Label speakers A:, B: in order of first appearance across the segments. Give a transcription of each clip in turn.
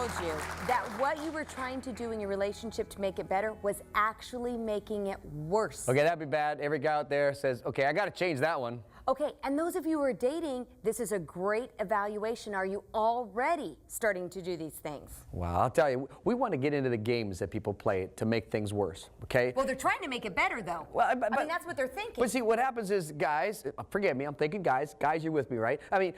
A: told you that what you were trying to do in your relationship to make it better was actually making it worse.
B: Okay, that'd be bad. Every guy out there says, okay, I got to change that one.
A: Okay, and those of you who are dating, this is a great evaluation. Are you already starting to do these things?
B: Well, I'll tell you, we want to get into the games that people play to make things worse, okay?
A: Well, they're trying to make it better, though.
B: Well,
A: I mean, that's what they're thinking.
B: But see, what happens is, guys, forgive me, I'm thinking guys, you're with me, right? I mean,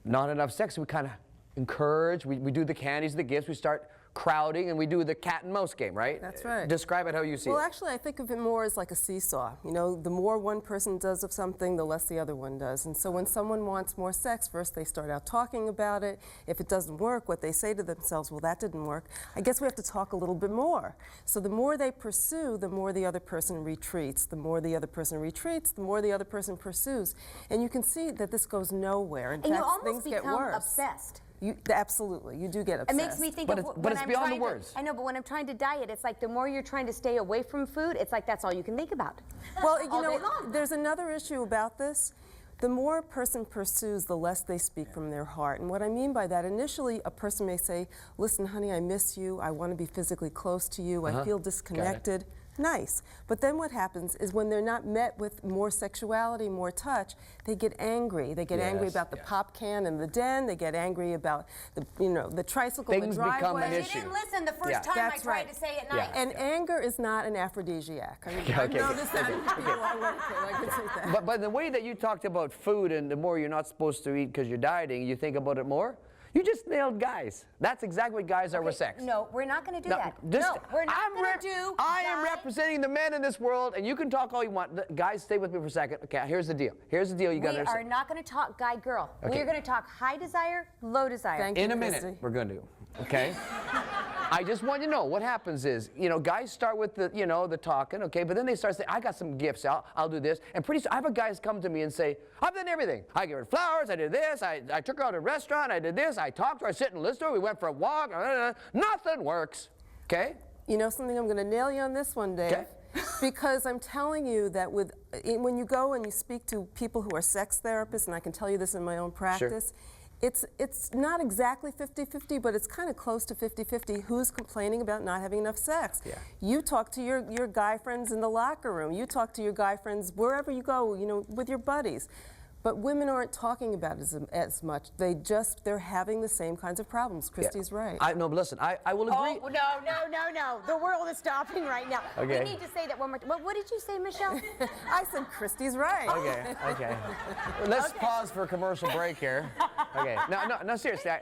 B: not enough sex, we kind of encourage, we do the candies, the gifts, we start crowding, and we do the cat and mouse game, right?
C: That's right.
B: Describe it how you see it.
C: Well, actually, I think of it more as like a seesaw. You know, the more one person does of something, the less the other one does. And so when someone wants more sex, first they start out talking about it. If it doesn't work, what they say to themselves, well, that didn't work. I guess we have to talk a little bit more. So the more they pursue, the more the other person retreats. The more the other person retreats, the more the other person pursues. And you can see that this goes nowhere. In
A: and
C: fact,
A: you almost
C: things get
A: become
C: worse.
A: Obsessed.
C: Absolutely, you do get obsessed.
A: It makes me think
B: but
A: of
B: it's
A: when I'm
B: beyond
A: trying
B: the words.
A: I know, but when I'm trying to diet, it's like the more you're trying to stay away from food, it's like that's all you can think about.
C: Well, you know, there's another issue about this. The more a person pursues, the less they speak from their heart. And what I mean by that, initially a person may say, listen, honey, I miss you. I want to be physically close to you. I feel disconnected. Nice. But then what happens is when they're not met with more sexuality, more touch, they get angry. They get angry about the pop can in the den. They get angry about the, you know, the tricycle in the driveway.
B: Things become an
A: You
B: issue.
A: didn't listen the first time I tried to say it nice.
C: And anger is not an aphrodisiac. I mean, I've noticed that in people I work with. I can say that.
B: But the way that you talked about food and the more you're not supposed to eat because you're dieting, you think about it more? You just nailed guys. That's exactly what guys are with sex.
A: No, we're not going to do that.
B: Just,
A: no, we're not going to do
B: I am representing the men in this world, and you can talk all you want. Guys, stay with me for a second. Okay, here's the deal. Here's the deal you got to understand.
A: We are not going to talk guy-girl.
B: Okay.
A: We're going to talk high desire, low desire.
C: Thank you,
B: in a minute,
C: Christie.
B: we're going to, okay? I just want you to know what happens is, you know, guys start with the, you know, the talking, okay, but then they start saying, I got some gifts, I'll do this. And pretty soon, I have a guys come to me and say, I've done everything. I gave her flowers, I did this, I took her out to a restaurant, I did this, I talked to her, I sit and listen to her, we went for a walk, nothing works, okay?
C: You know something, I'm going to nail you on this one, Dave.
B: Okay.
C: Because I'm telling you that when you go and you speak to people who are sex therapists, and I can tell you this in my own practice, it's not exactly 50-50, but it's kind of close to 50-50 who's complaining about not having enough sex. Yeah. You talk to your guy friends in the locker room. You talk to your guy friends wherever you go, you know, with your buddies. But women aren't talking about it as much. They're having the same kinds of problems. Christie's right.
B: No, but listen, I will agree.
A: Oh, no. The world is stopping right now.
B: Okay.
A: We need to say that one more time. What did you say, Michelle?
C: I said Christie's right.
B: Okay. Let's pause for a commercial break here. Okay. No, seriously,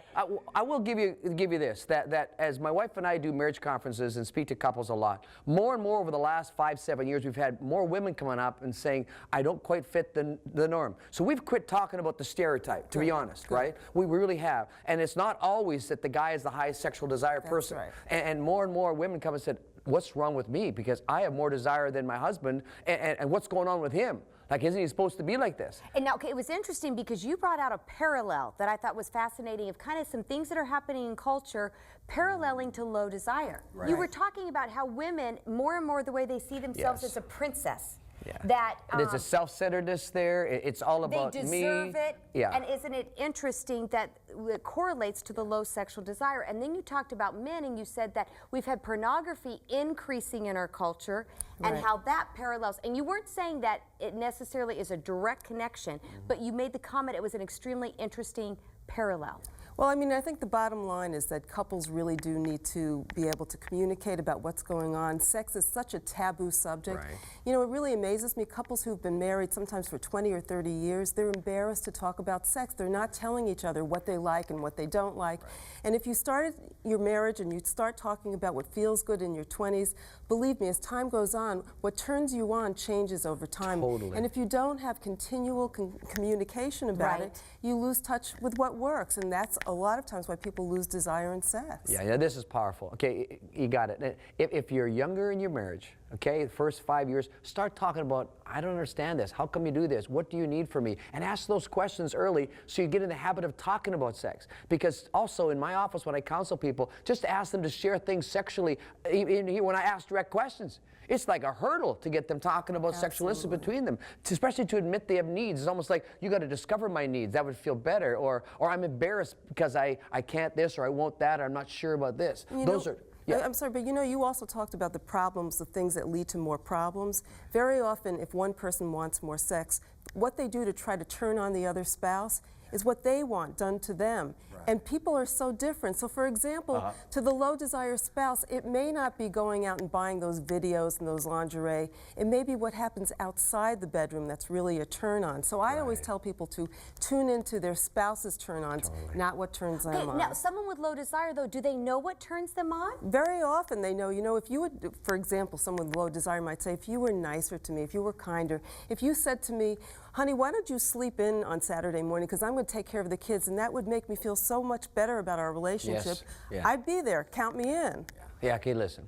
B: I will give you this, that as my wife and I do marriage conferences and speak to couples a lot, more and more over the last 5-7 years, we've had more women coming up and saying, I don't quite fit the norm. So we've quit talking about the stereotype, to be honest, right? We really have. And it's not always that the guy is the highest sexual desire person.
C: Right.
B: And more women come and said, what's wrong with me? Because I have more desire than my husband, and what's going on with him? Like, isn't he supposed to be like this?
A: And now, okay, it was interesting because you brought out a parallel that I thought was fascinating of kind of some things that are happening in culture paralleling to low desire. Right. You were talking about how women, more and more the way they see themselves as a princess.
B: Yeah.
A: That
B: there's a self-centeredness there. It's all about me.
A: They deserve it.
B: Yeah.
A: And isn't it interesting that it correlates to the low sexual desire? And then you talked about men, and you said that we've had pornography increasing in our culture, and how that parallels. And you weren't saying that it necessarily is a direct connection, but you made the comment it was an extremely interesting parallel.
C: Well, I mean, I think the bottom line is that couples really do need to be able to communicate about what's going on. Sex is such a taboo subject.
B: Right.
C: You know, it really amazes me. Couples who've been married sometimes for 20 or 30 years, they're embarrassed to talk about sex. They're not telling each other what they like and what they don't like. Right. And if you started your marriage and you start talking about what feels good in your 20s, believe me, as time goes on, what turns you on changes over time.
B: Totally.
C: And if you don't have continual communication about it, you lose touch with what works. And that's a lot of times why people lose desire in sex.
B: Yeah, this is powerful. Okay, you got it. If you're younger in your marriage, okay, the first 5 years, start talking about, I don't understand this. How come you do this? What do you need from me? And ask those questions early so you get in the habit of talking about sex. Because also in my office when I counsel people, just ask them to share things sexually when I ask direct questions. it's like a hurdle to get them talking about sexual innocence between them, especially to admit they have needs. It's almost like, you got to discover my needs. That would feel better. Or I'm embarrassed because I can't this, or I won't that, or I'm not sure about this. Those are... Yeah.
C: I'm sorry, but you also talked about the problems, the things that lead to more problems. Very often, if one person wants more sex, what they do to try to turn on the other spouse is what they want done to them. Right. And people are so different. So for example, to the low desire spouse, it may not be going out and buying those videos and those lingerie. It may be what happens outside the bedroom that's really a turn on. So I always tell people to tune into their spouse's turn ons, not what turns them on.
A: Now, someone with low desire, though, do they know what turns them on?
C: Very often they know. If you would, for example, someone with low desire might say, if you were nicer to me, if you were kinder, if you said to me, honey, why don't you sleep in on Saturday morning, because I'm going to take care of the kids, and that would make me feel so much better about our relationship.
B: Yes. Yeah.
C: I'd be there. Count me in.
B: Yeah, okay, listen.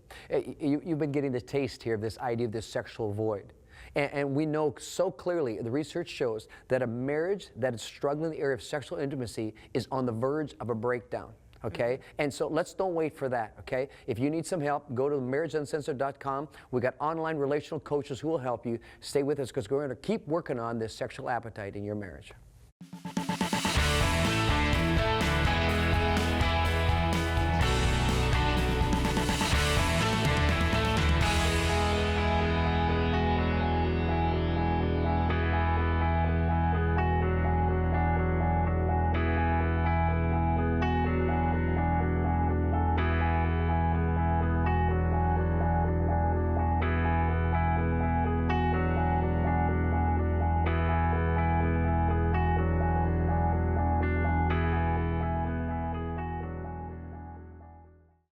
B: You've been getting the taste here of this idea of this sexual void. And we know so clearly, the research shows that a marriage that is struggling in the area of sexual intimacy is on the verge of a breakdown. Okay, and so don't wait for that. Okay, if you need some help, go to marriageuncensored.com. We got online relational coaches who will help you. Stay with us, because we're going to keep working on this sexual appetite in your marriage.